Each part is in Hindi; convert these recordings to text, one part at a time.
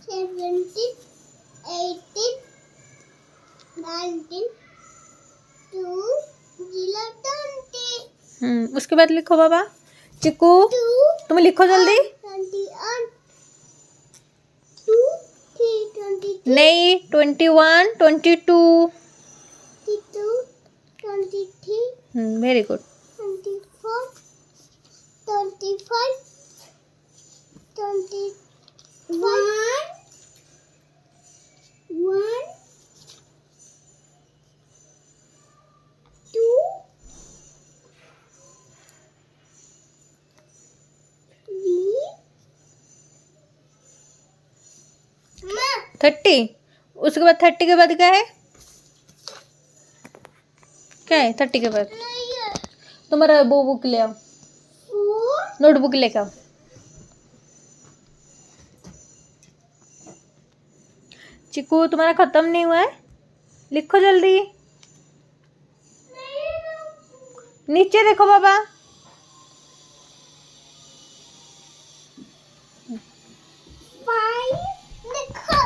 17, 18, 19, 20. उसके बाद लिखो बाबा। चिक्कू तुम लिखो जल्दी। 21, 2, 3, 23, नहीं, 21, 22। 22, 23, वेरी गुड। 24, 25, 21, 1, 2, 3. 30। उसके बाद 30 के बाद क्या है? क्या है 30 के बाद? तुम्हारा वो बुक ले आओ, 4, नोटबुक लेके आओ। चिक्कू तुम्हारा खत्म नहीं हुआ है, लिखो जल्दी। नीचे देखो बाबा। 5 लिखो।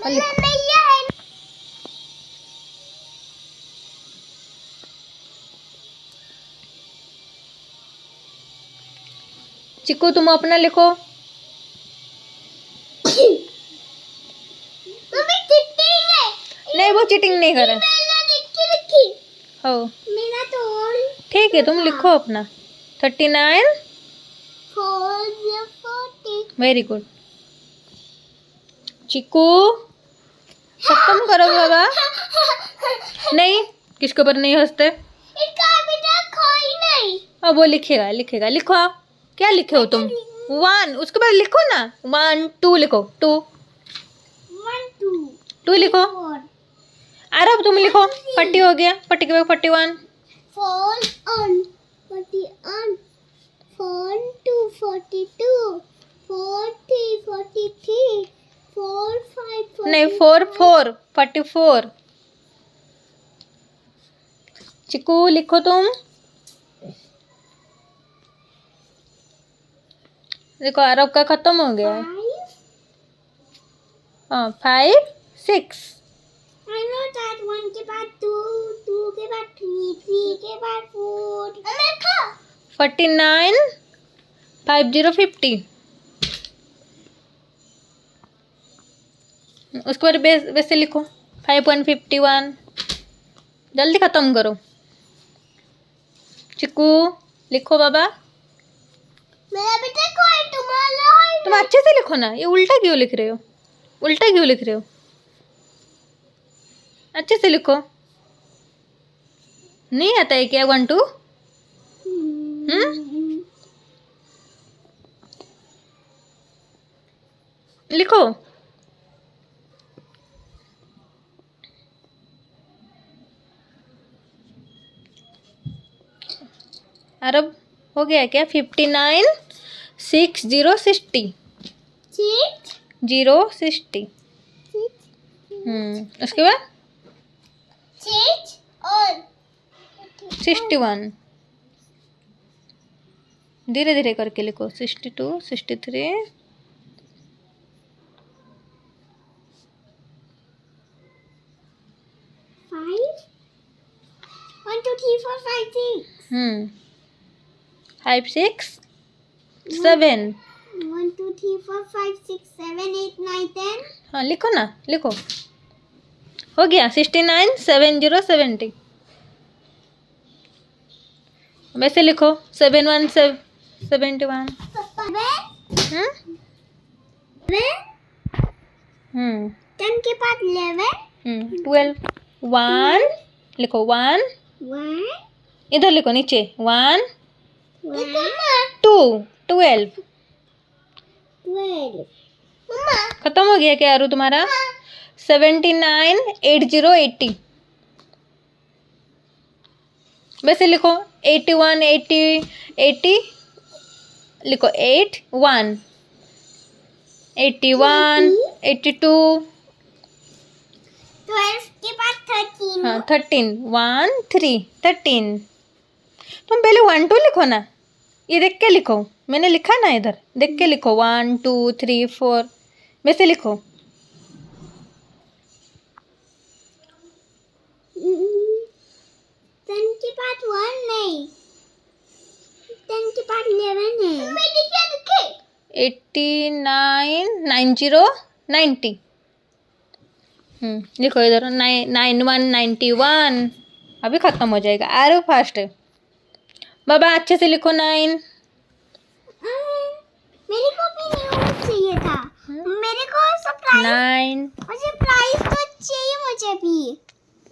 लिखो। नहीं है। चिक्कू तुम अपना लिखो। मम्मी चीटिंग है। नहीं, वो चीटिंग नहीं कर रहा। मैंने लिखी। हो मेरा तो और ठीक है, तुम लिखो अपना। 39। 4, 40. Very good. चिक्कू खत्म करो बाबा। नहीं, किसके ऊपर नहीं हंसते? इसका बेटा कोई नहीं। अब वो लिखेगा लिखेगा। लिखो, क्या लिखे हो तुम? 1। उसके बाद लिखो ना। 1, 2 लिखो। 2 1, 2, 2 लिखो। 4. अरब तुम लिखो। 40 हो गया। 40 के बाद 41। 4 on 41. 4, 2, 42. 4, 3, 43. 4, 5, 44. नहीं, 4, 4, 44। चिक्कू लिखो तुम। देखो अरब का खत्म हो गया है। 5. हाँ, 5, 6। I know that 1 के बाद 2, 2 के बाद 3, 3 के बाद 4. 49, 50, 50। उसके बाद वैसे लिखो। 5.51। जल्दी खत्म करो। चिक्कू लिखो बाबा। मेरा बेटा कोई तुम्हारा है। तुम अच्छे से लिखो ना, ये उल्टा क्यों लिख रहे हो? उल्टा क्यों लिख रहे हो? अच्छे से लिखो। नहीं आता है क्या 1, 2? लिखो। अरब हो गया क्या? 59, 60, 60। 6, 0, 60। 6, उसके बाद 6 और 61। धीरे धीरे करके लिखो। 62, 63। 5. 1, 2, 3, 4, 5, 6. 5, 6, 7। 1, 2, 3, 4, 5, 6, 7, 8, 9, 10. हाँ लिखो ना, लिखो। हो गया 69, 70, 70। वैसे लिखो। 71, 71। 10 के बाद 11. 12। 1 लिखो। 1 1, इधर लिखो नीचे। 1, 1, 2, 12। 12. खत्म हो गया क्या अरु तुम्हारा? 79, 80, 80। वैसे लिखो। 81, 80, 80 लिखो। 8, 1, 81, 82। 12 के बाद 13. हाँ 13, 1, 3, 13। तुम पहले 1, 2 लिखो ना। ये देख के लिखो, मैंने लिखा ना इधर, देख के लिखो। 1, 2, 3, 4 वैसे लिखो। 10 के बाद 1 नहीं, 10 के बाद 11 है। मैं लिखे 89 90 90। लिखो इधर 91 91। अभी खत्म हो जाएगा। आरो फास्ट है बाबा, अच्छे से लिखो 9। मेरे को भी नहीं होना चाहिए था। मेरे को सरप्राइज 9। मुझे प्राइस तो चाहिए, मुझे भी।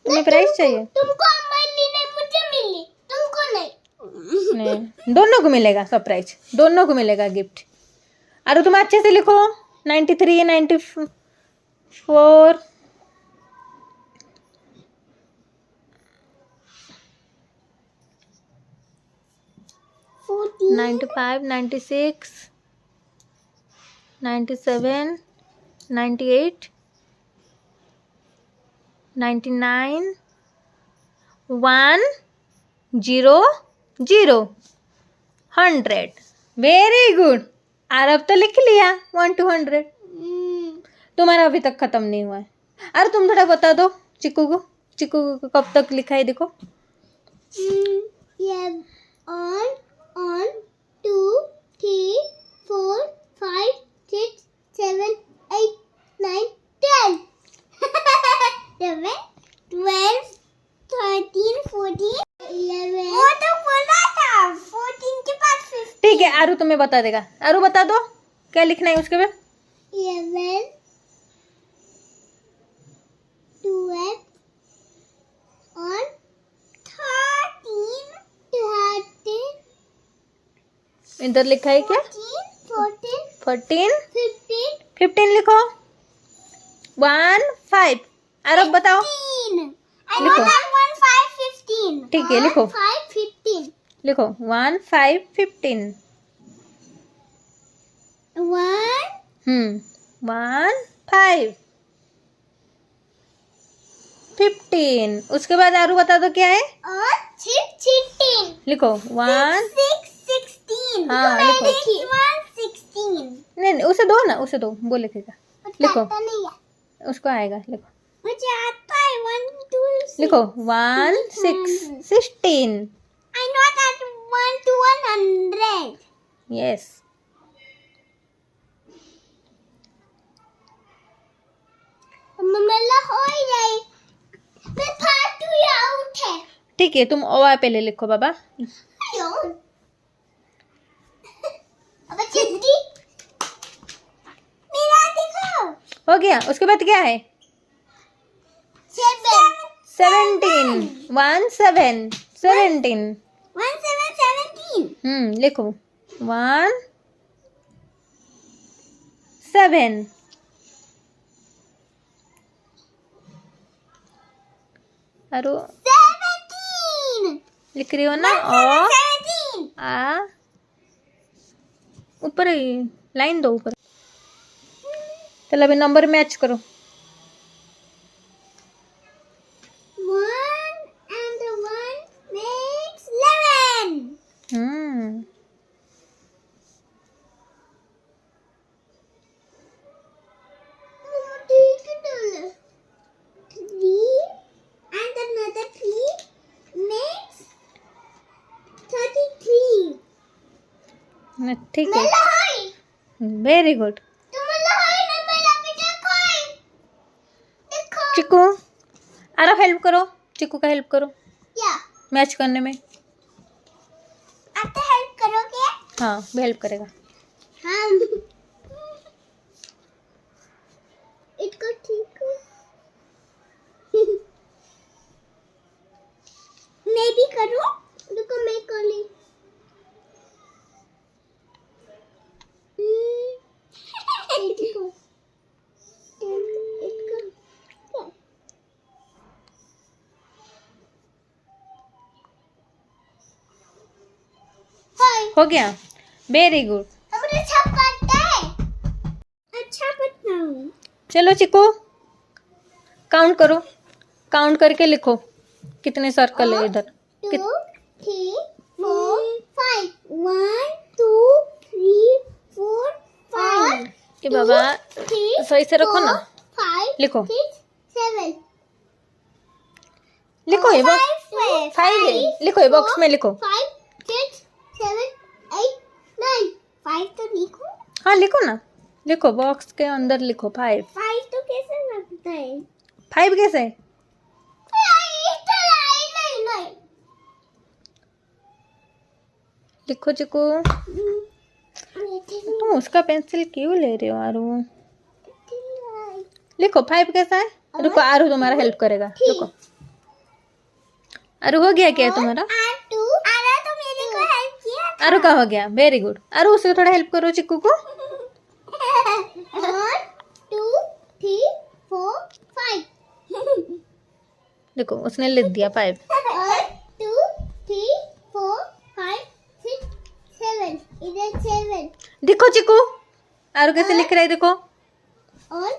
तुम्हें प्राइस चाहिए? तुमको मिली नहीं, मुझे मिली, तुमको नहीं। नहीं, दोनों को मिलेगा सरप्राइज, दोनों को मिलेगा गिफ्ट। अरे तुम अच्छे से लिखो 93 94 95 96 97 98 99 1 0 0 100। Very good. अरब तो लिख लिया 1 to 100। तुम्हारा अभी तक खत्म नहीं हुआ है। अरे तुम थोड़ा बता दो चिक्कू को कब तक लिखा है देखो। ये on 2 3 4 5 6 7 8 9 10 11 12 13 14 11। वो तो बोला था 14 के बाद 15। ठीक है, आरू तुम्हें बता देगा। आरू बता दो क्या लिखना है उसके बाद। 11 12 और 13 इधर लिखा है क्या? 14 15 लिखो। 1 5। अरब बताओ। लिखो। 1 5 15। ठीक है, लिखो। 5 15। लिखो 1 5 15। 1 5 15। उसके बाद आरू बता दो क्या है। और 16 लिखो 1 16। हाँ, लिखो। 16। नहीं उसे दो ना, उसे दो, वो लिखेगा। लिखो, आता नहीं है। उसको आएगा। लिखो मुझे आता है 1 2 6। लिखो 1 6 16। I know that 1 to 100. Yes. मम्मा हो जाए। मैं पार्ट 2 आउट है। ठीक है, तुम ओवा पहले लिखो बाबा। हेलो। अब जल्दी मेरा देखो। हो गया। उसके बाद क्या है? 17। 1 7 17। 1 7 17। लिखो 1 7। अरे 17 लिख रही हो ना? और 17। आ ऊपर लाइन दो ऊपर। चलो अभी नंबर मैच करो। 1 and 1 makes 11. Three and another 3 makes 33. ठीक है, Melahoi. Very good. तुम melahoi ना मेरा बेटा कोई। देखो। चिक्कू आरब हेल्प करो, चिक्कू का हेल्प करो क्या? मैच करने में। आप तो हेल्प करोगे? हाँ, वो हेल्प करेगा। हाँ। इसको ठीक हो। मैं भी करूँ? रुको मैं कर ली। इसको। हाय। हो गया, वेरी गुड। अब मुझे अच्छा पता है। अच्छा पता हूँ। चलो चिक्कू काउंट करो, काउंट करके लिखो कितने सर्कल है इधर। 2 3 4 5 1 2 3 4 5। कि बाबा सही से रखो ना। 5 लिखो। 6 7। लिखो ये बॉक्स 5 है, लिखो ये बॉक्स में लिखो। 5 6 7 8 9 5 तो लिखो। हाँ लिखो ना, लिखो बॉक्स के अंदर लिखो 5। 5 तो कैसे लगता है? 5 कैसे? नहीं लिखो चिकू। तुम उसका पेंसिल क्यों ले रहे हो आरू? लिखो 5 कैसा है? रुको आरू तुम्हारा हेल्प करेगा, रुको। आरू हो गया क्या तुम्हारा? आरा तो मेरे को हेल्प किया था। आरू का हो गया, वेरी गुड। आरू उसे थोड़ा हेल्प करो चिकू को। 1 2 3 4 5 देखो उसने लिख दिया 5। 1 2 3 4 5 6 7 इधर 7 देखो चिकू आरू कैसे लिख रहा है, देखो। और